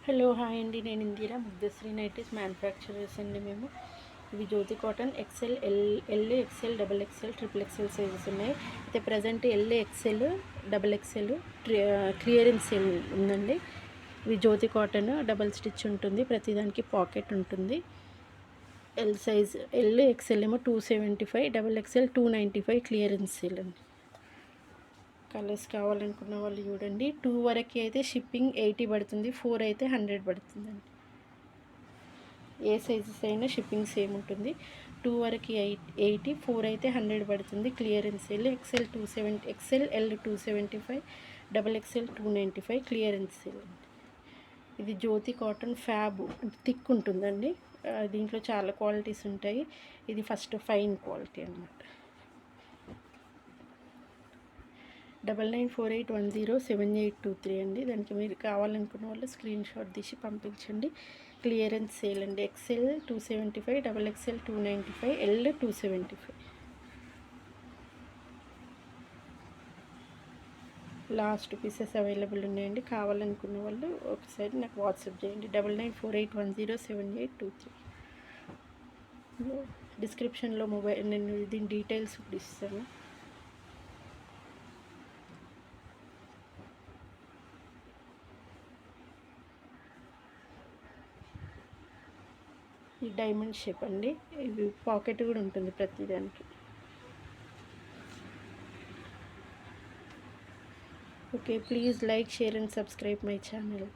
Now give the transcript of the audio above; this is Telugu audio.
హలో హాయ్ అండి, నేను ఇందిరా ముగ్ధశ్రీ నైటీస్ మ్యానుఫ్యాక్చరర్స్ అండి. మేము ఇవి Jyoti cotton XL XL double XL triple XL sizes ఉన్నాయి. అయితే present XL double XL clearance sale ఉందండి. ఇవి జ్యోతి కాటన్ డబల్ స్టిచ్ ఉంటుంది, ప్రతిదానికి పాకెట్ ఉంటుంది. ఎక్సెల్ ఏమో 275, డబల్ ఎక్సెల్ 295 క్లియరెన్స్ సేల్ అండి. కలర్స్ కావాలనుకున్న వాళ్ళు చూడండి. 2 వరకు అయితే షిప్పింగ్ 80 పడుతుంది, 4 అయితే 100 పడుతుందండి. ఏ సైజెస్ అయినా షిప్పింగ్ సేమ్ ఉంటుంది. 2 వరకు 80, 4 అయితే 100 పడుతుంది. Clearance sale XL 270, XL 275, double XL 295 clearance sale అండి. ఇది జ్యోతి కాటన్ ఫ్యాబ్ థిక్ ఉంటుందండి. దీంట్లో చాలా క్వాలిటీస్ ఉంటాయి. ఇది ఫస్ట్ ఫైన్ క్వాలిటీ అన్నమాట. 9948107823 అండి. దానికి మీరు కావాలనుకున్న వాళ్ళు స్క్రీన్ షాట్ తీసి పంపించండి. క్లియరెన్స్ సేల్ అండి. XL 275, double XL 295, L 275. Last pieces available ఉన్నాయండి. కావాలనుకున్న వాళ్ళు ఒకసారి నాకు వాట్సాప్ చేయండి. 9948107823. డిస్క్రిప్షన్లో నేను దీని డీటెయిల్స్ కూడా ఇస్తాను. ఈ డైమండ్ షేప్ అండి. ఇది పాకెట్ కూడా ఉంటుంది ప్రతిదానికి. Okay, please like, share and subscribe my channel.